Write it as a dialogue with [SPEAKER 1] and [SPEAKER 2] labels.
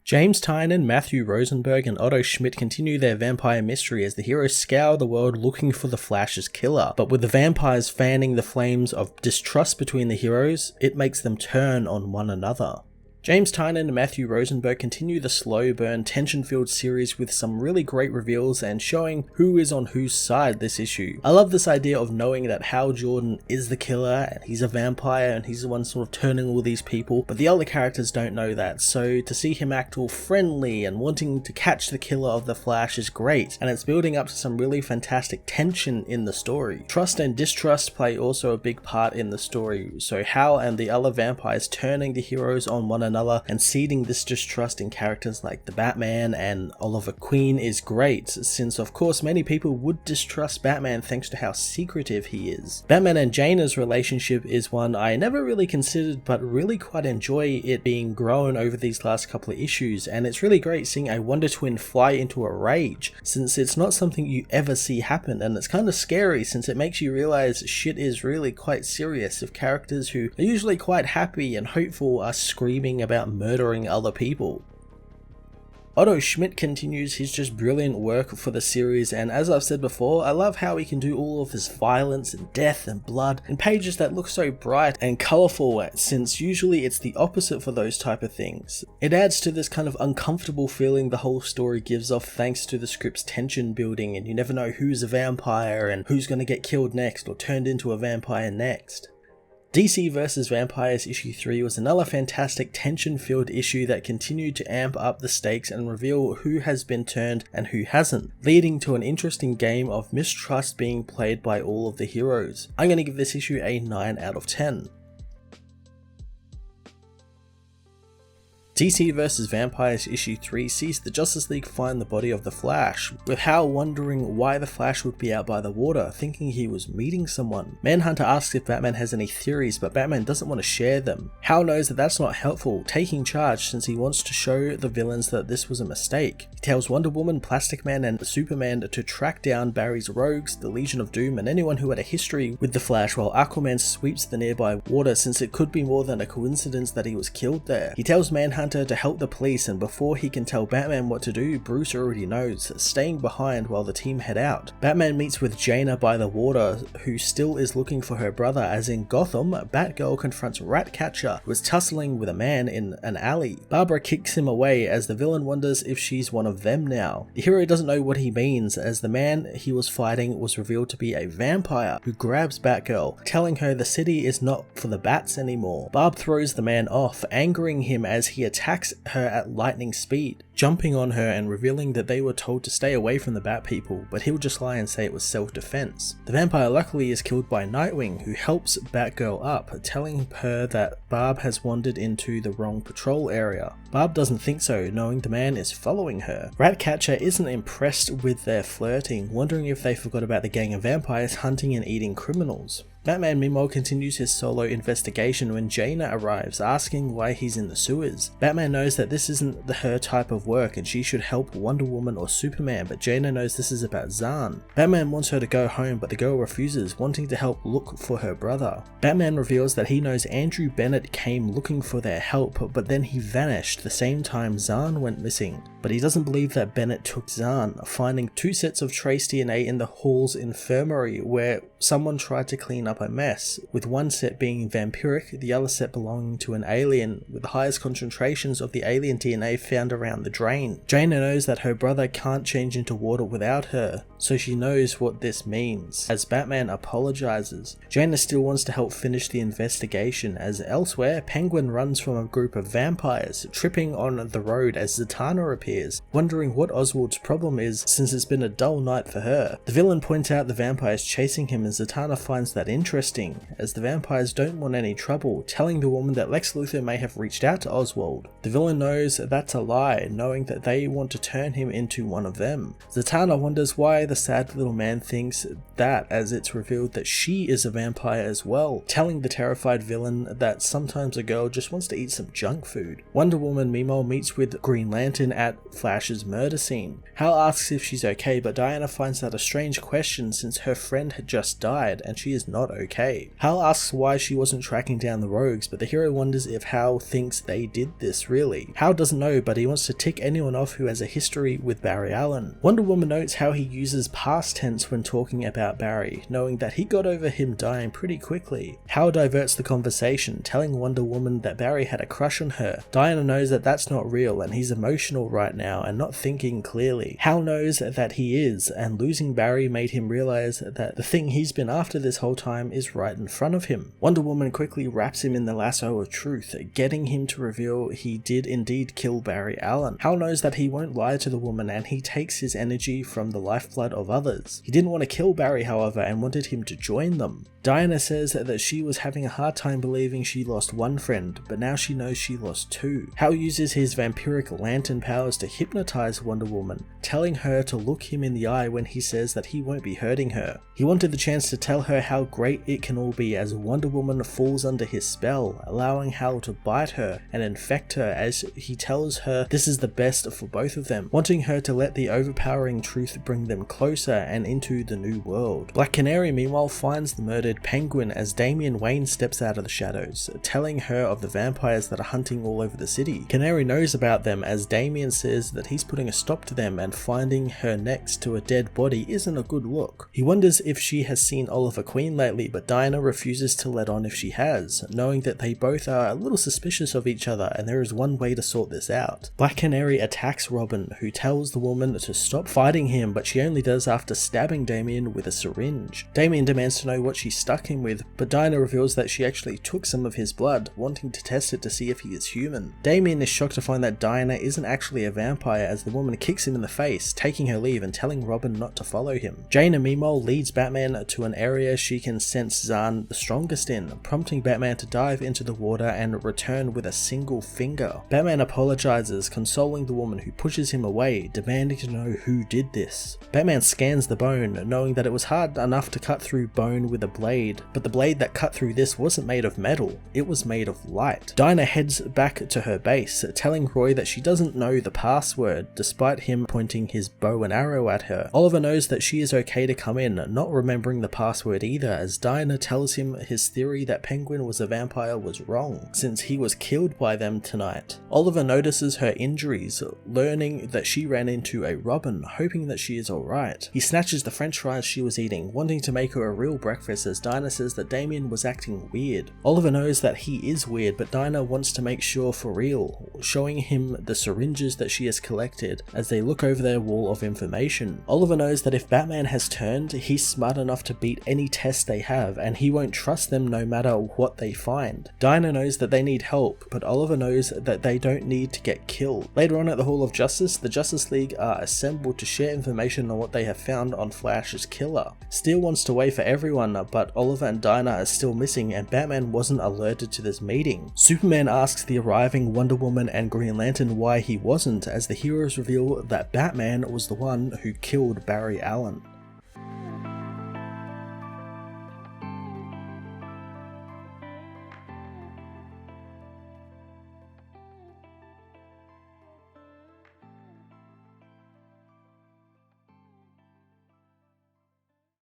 [SPEAKER 1] James Tynion, Matthew Rosenberg, and Otto Schmidt continue their vampire mystery as the heroes scour the world looking for the Flash's killer, but with the vampires fanning the flames of distrust between the heroes, it makes them turn on one another. James Tynion and Matthew Rosenberg continue the slow burn, tension-filled series with some really great reveals and showing who is on whose side this issue. I love this idea of knowing that Hal Jordan is the killer and he's a vampire and he's the one sort of turning all these people, but the other characters don't know that, so to see him act all friendly and wanting to catch the killer of the Flash is great, and it's building up to some really fantastic tension in the story. Trust and distrust play also a big part in the story, so Hal and the other vampires turning the heroes on one another and seeding this distrust in characters like the Batman and Oliver Queen is great, since of course many people would distrust Batman thanks to how secretive he is. Batman and Jaina's relationship is one I never really considered, but really quite enjoy it being grown over these last couple of issues, and it's really great seeing a Wonder Twin fly into a rage, since it's not something you ever see happen, and it's kind of scary since it makes you realize shit is really quite serious if characters who are usually quite happy and hopeful are screaming about murdering other people. Otto Schmidt continues his just brilliant work for the series, and as I've said before, I love how he can do all of this violence and death and blood in pages that look so bright and colourful, since usually it's the opposite for those type of things. It adds to this kind of uncomfortable feeling the whole story gives off thanks to the script's tension building, and you never know who's a vampire and who's going to get killed next or turned into a vampire next. DC vs. Vampires issue 3 was another fantastic tension-filled issue that continued to amp up the stakes and reveal who has been turned and who hasn't, leading to an interesting game of mistrust being played by all of the heroes. I'm going to give this issue a 9 out of 10. DC vs. Vampires issue 3 sees the Justice League find the body of the Flash, with Hal wondering why the Flash would be out by the water, thinking he was meeting someone. Manhunter asks if Batman has any theories, but Batman doesn't want to share them. Hal knows that that's not helpful, taking charge since he wants to show the villains that this was a mistake. He tells Wonder Woman, Plastic Man, and Superman to track down Barry's rogues, the Legion of Doom, and anyone who had a history with the Flash, while Aquaman sweeps the nearby water since it could be more than a coincidence that he was killed there. He tells Manhunter to help the police, and before he can tell Batman what to do, Bruce already knows, staying behind while the team head out. Batman meets with Jaina by the water, who still is looking for her brother, as in Gotham, Batgirl confronts Ratcatcher, who is tussling with a man in an alley. Barbara kicks him away as the villain wonders if she's one of them now. The hero doesn't know what he means, as the man he was fighting was revealed to be a vampire who grabs Batgirl, telling her the city is not for the bats anymore. Barb throws the man off, angering him as he attacks her at lightning speed, jumping on her and revealing that they were told to stay away from the Bat People, but he'll just lie and say it was self-defense. The vampire luckily is killed by Nightwing, who helps Batgirl up, telling her that Barb has wandered into the wrong patrol area. Barb doesn't think so, knowing the man is following her. Ratcatcher isn't impressed with their flirting, wondering if they forgot about the gang of vampires hunting and eating criminals. Batman meanwhile continues his solo investigation when Jaina arrives, asking why he's in the sewers. Batman knows that this isn't her type of work and she should help Wonder Woman or Superman, but Jaina knows this is about Zahn. Batman wants her to go home, but the girl refuses, wanting to help look for her brother. Batman reveals that he knows Andrew Bennett came looking for their help, but then he vanished the same time Zahn went missing. But he doesn't believe that Bennett took Zahn, finding 2 sets of trace DNA in the Hall's infirmary where someone tried to clean up a mess, with one set being vampiric, the other set belonging to an alien, with the highest concentrations of the alien DNA found around the drain. Jaina knows that her brother can't change into water without her, so she knows what this means. As Batman apologizes, Jaina still wants to help finish the investigation, as elsewhere, Penguin runs from a group of vampires, tripping on the road as Zatanna appears, wondering what Oswald's problem is since it's been a dull night for her. The villain points out the vampires chasing him, and Zatanna finds that interesting, as the vampires don't want any trouble, telling the woman that Lex Luthor may have reached out to Oswald. The villain knows that's a lie, knowing that they want to turn him into one of them. Zatanna wonders why the sad little man thinks that, as it's revealed that she is a vampire as well, telling the terrified villain that sometimes a girl just wants to eat some junk food. Wonder Woman meanwhile meets with Green Lantern at Flash's murder scene. Hal asks if she's okay, but Diana finds that a strange question since her friend had just just died and she is not okay. Hal asks why she wasn't tracking down the rogues, but the hero wonders if Hal thinks they did this really. Hal doesn't know, but he wants to tick anyone off who has a history with Barry Allen. Wonder Woman notes how he uses past tense when talking about Barry, knowing that he got over him dying pretty quickly. Hal diverts the conversation, telling Wonder Woman that Barry had a crush on her. Diana knows that that's not real and he's emotional right now and not thinking clearly. Hal knows that he is, and losing Barry made him realize that the thing he's been after this whole time is right in front of him. Wonder Woman quickly wraps him in the lasso of truth, getting him to reveal he did indeed kill Barry Allen. Hal knows that he won't lie to the woman and he takes his energy from the lifeblood of others. He didn't want to kill Barry, however, and wanted him to join them. Diana says that she was having a hard time believing she lost one friend, but now she knows she lost two. Hal uses his vampiric lantern powers to hypnotize Wonder Woman, telling her to look him in the eye when he says that he won't be hurting her. He wanted the chance to tell her how great it can all be as Wonder Woman falls under his spell, allowing Hal to bite her and infect her as he tells her this is the best for both of them, wanting her to let the overpowering truth bring them closer and into the new world. Black Canary meanwhile finds the murdered Penguin as Damian Wayne steps out of the shadows, telling her of the vampires that are hunting all over the city. Canary knows about them as Damian says that he's putting a stop to them, and finding her next to a dead body isn't a good look. He wonders if she has seen Oliver Queen lately, but Diana refuses to let on if she has, knowing that they both are a little suspicious of each other and there is one way to sort this out. Black Canary attacks Robin, who tells the woman to stop fighting him, but she only does after stabbing Damian with a syringe. Damian demands to know what she stuck him with, but Diana reveals that she actually took some of his blood, wanting to test it to see if he is human. Damian is shocked to find that Diana isn't actually a vampire as the woman kicks him in the face, taking her leave and telling Robin not to follow him. Jaina meanwhile leads Batman to an area she can sense Zahn the strongest in, prompting Batman to dive into the water and return with a single finger. Batman apologizes, consoling the woman who pushes him away, demanding to know who did this. Batman scans the bone, knowing that it was hard enough to cut through bone with a blade, but the blade that cut through this wasn't made of metal, it was made of light. Dinah heads back to her base, telling Roy that she doesn't know the password, despite him pointing his bow and arrow at her. Oliver knows that she is okay to come in, not remembering the password either, as Dinah tells him his theory that Penguin was a vampire was wrong, since he was killed by them tonight. Oliver notices her injuries, learning that she ran into a robin, hoping that she is alright. He snatches the french fries she was eating, wanting to make her a real breakfast, as Dinah says that Damian was acting weird. Oliver knows that he is weird, but Dinah wants to make sure for real, showing him the syringes that she has collected as they look over their wall of information. Oliver knows that if Batman has turned, he's smart enough to beat any test they have, and he won't trust them no matter what they find. Dinah knows that they need help, but Oliver knows that they don't need to get killed. Later on at the Hall of Justice, the Justice League are assembled to share information on what they have found on Flash's killer. Steel wants to wait for everyone, but Oliver and Dinah are still missing and Batman wasn't alerted to this meeting. Superman asks the arriving Wonder Woman and Green Lantern why he wasn't, as the heroes reveal that Batman was the one who killed Barry Allen.